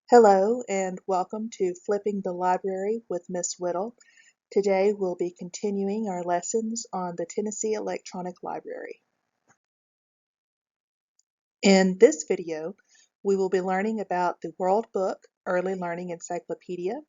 Hello and welcome to Flipping the Library with Miss Whittle. Today we'll be continuing our lessons on the Tennessee Electronic Library. In this video, we will be learning about the World Book Early Learning Encyclopedia.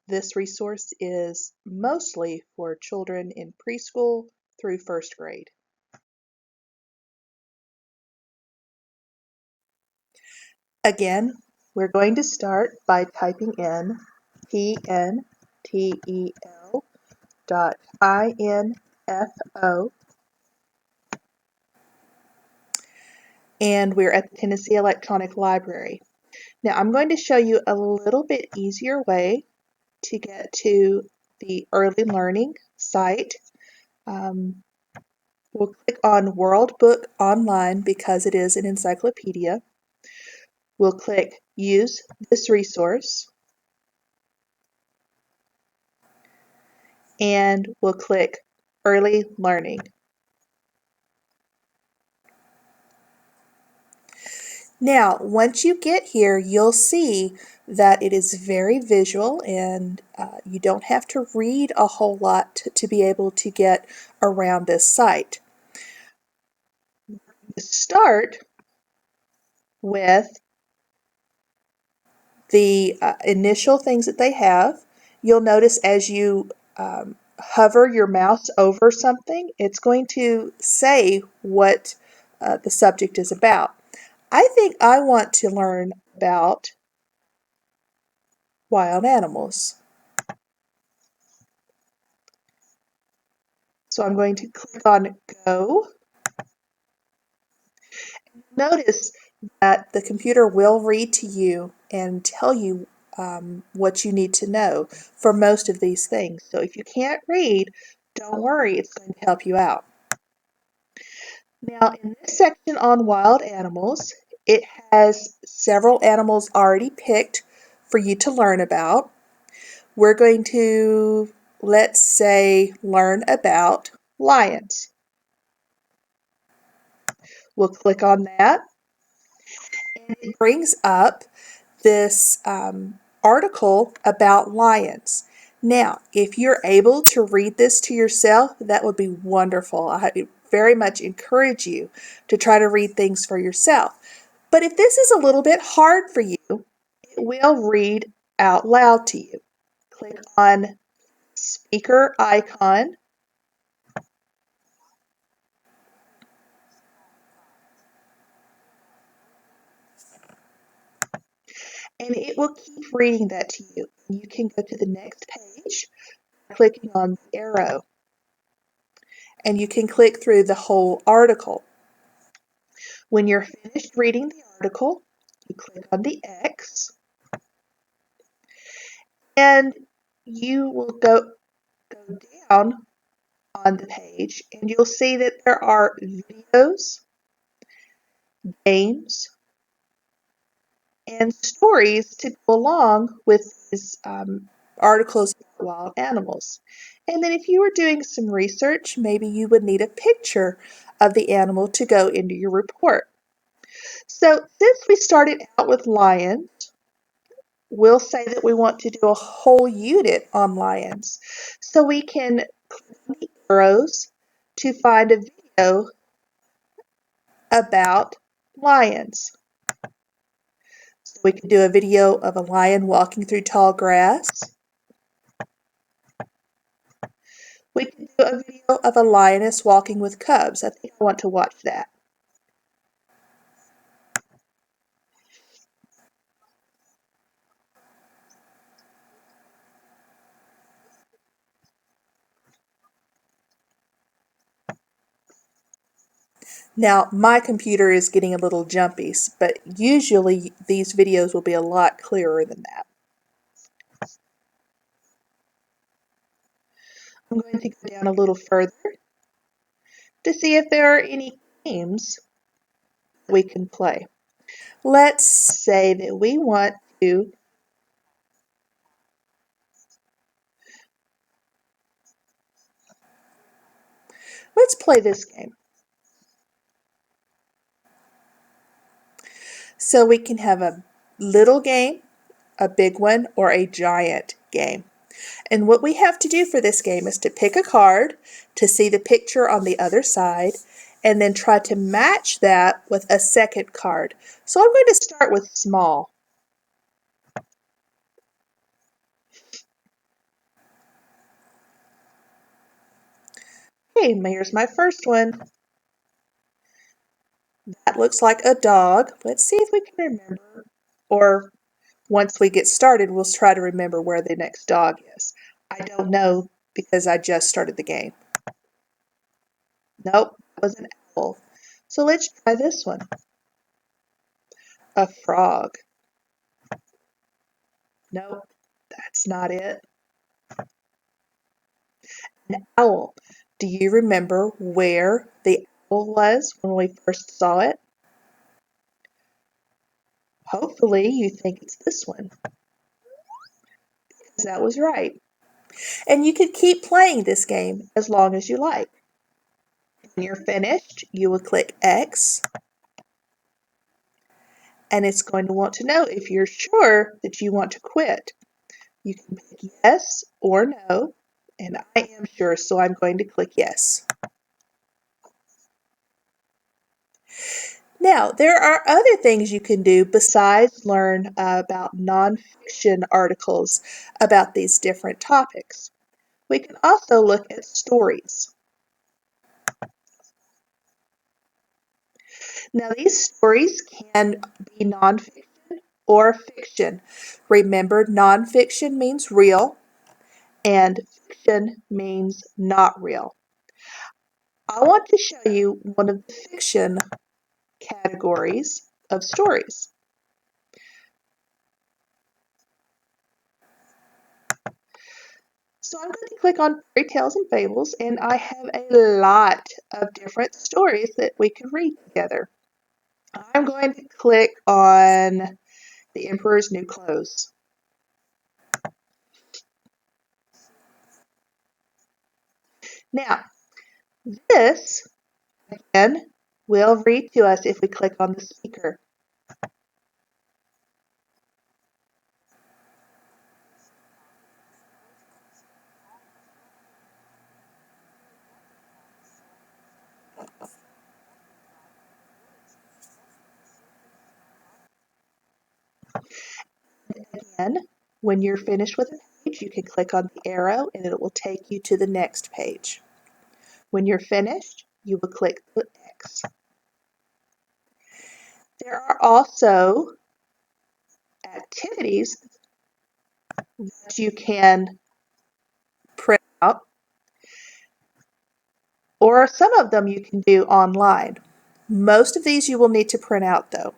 This resource is mostly for children in preschool through first grade. Again, we're going to start by typing in PNTEL.info, and we're at the Tennessee Electronic Library. Now I'm going to show you a little bit easier way to get to the Early Learning site. We'll click on World Book Online because it is an encyclopedia. We'll click Use this resource, and we'll click Early Learning. Now, once you get here, you'll see that it is very visual and you don't have to read a whole lot to be able to get around this site. Start with the initial things that they have. You'll notice as you hover your mouse over something, it's going to say what the subject is about. I think I want to learn about wild animals. So I'm going to click on Go. Notice that the computer will read to you and tell you what you need to know for most of these things. So if you can't read, don't worry, it's going to help you out. Now in this section on wild animals, it has several animals already picked for you to learn about. We're going to, let's say, learn about lions. We'll click on that, and it brings up this article about lions. Now, if you're able to read this to yourself, that would be wonderful. I very much encourage you to try to read things for yourself. But if this is a little bit hard for you, it will read out loud to you. Click on speaker icon, and it will keep reading that to you. You can go to the next page by clicking on the arrow, and you can click through the whole article. When you're finished reading the article, you click on the X, and you will go down on the page, and you'll see that there are videos, games, and stories to go along with these articles about wild animals. And then if you were doing some research, maybe you would need a picture of the animal to go into your report. So since we started out with lions, we'll say that we want to do a whole unit on lions. So we can click on the arrows to find a video about lions. So we can do a video of a lion walking through tall grass. We can do a video of a lioness walking with cubs. I think I want to watch that. Now, my computer is getting a little jumpy, but usually these videos will be a lot clearer than that. I'm going to go down a little further to see if there are any games we can play. Let's say that we want to let's play this game. So we can have a little game, a big one, or a giant game. And what we have to do for this game is to pick a card, to see the picture on the other side, and then try to match that with a second card. So I'm going to start with small. Okay, here's my first one. That looks like a dog. Let's see if we can remember, or once we get started, we'll try to remember where the next dog is. I don't know because I just started the game. Nope, that was an owl. So let's try this one. A frog. Nope, that's not it. An owl. Do you remember where the owl was when we first saw it? Hopefully you think it's this one, because that was right. And you could keep playing this game as long as you like. When you're finished, you will click X, and it's going to want to know if you're sure that you want to quit. You can pick yes or no, and I am sure, so I'm going to click yes. Now, there are other things you can do besides learn about nonfiction articles about these different topics. We can also look at stories. Now, these stories can be nonfiction or fiction. Remember, nonfiction means real and fiction means not real. I want to show you one of the fiction categories of stories. So I'm going to click on Fairy Tales and Fables, and I have a lot of different stories that we can read together. I'm going to click on The Emperor's New Clothes. Now, this, again, will read to us if we click on the speaker. Again, when you're finished with a page, you can click on the arrow and it will take you to the next page. When you're finished, you will click the X. There are also activities that you can print out, or some of them you can do online. Most of these you will need to print out though.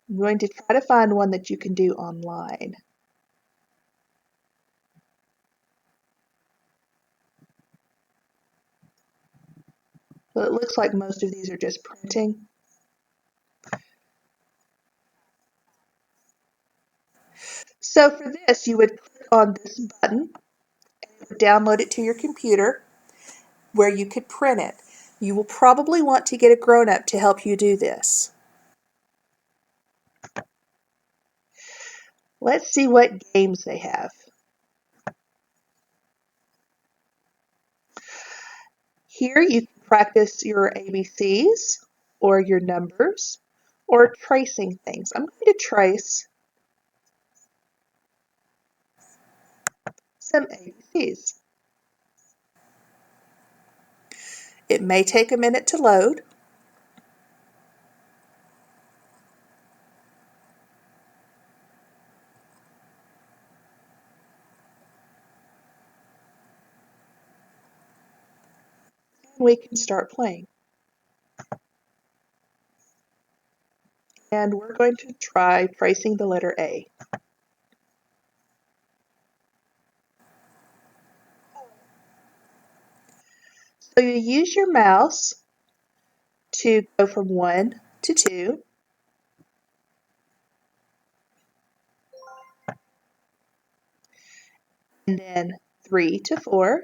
I'm going to try to find one that you can do online. Well, it looks like most of these are just printing. So for this, you would click on this button and download it to your computer where you could print it. You will probably want to get a grown-up to help you do this. Let's see what games they have. Here you can practice your ABCs or your numbers or tracing things. I'm going to trace some ABCs. It may take a minute to load. And we can start playing. And we're going to try tracing the letter A. So you use your mouse to go from 1 to 2. And then 3 to 4.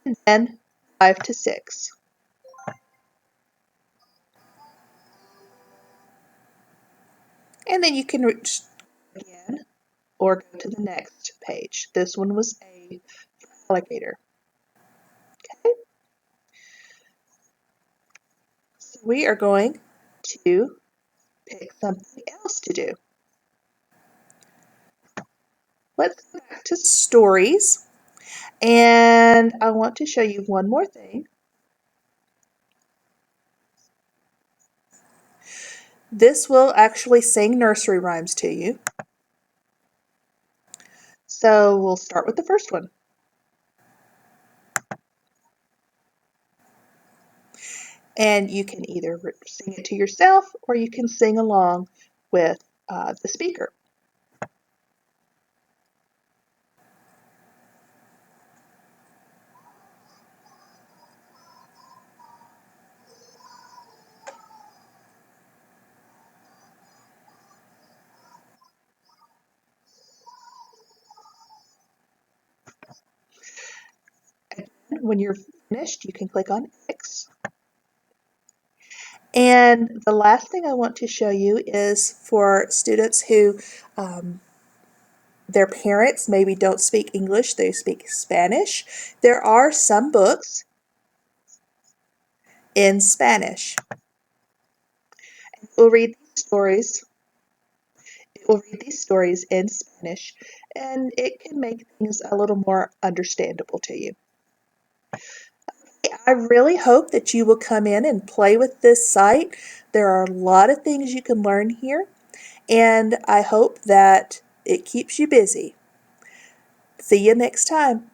And then 5 to 6. And then you can reach again or go to the next page. This one was A for alligator. Okay, so we are going to pick something else to do. Let's go back to stories. And I want to show you one more thing. This will actually sing nursery rhymes to you. So we'll start with the first one. And you can either sing it to yourself or you can sing along with the speaker. Again, when you're finished, you can click on X. And the last thing I want to show you is for students who their parents maybe don't speak English, they speak Spanish. There are some books in Spanish. We'll read these stories. We'll read these stories in Spanish, and it can make things a little more understandable to you. I really hope that you will come in and play with this site. There are a lot of things you can learn here, and I hope that it keeps you busy. See you next time.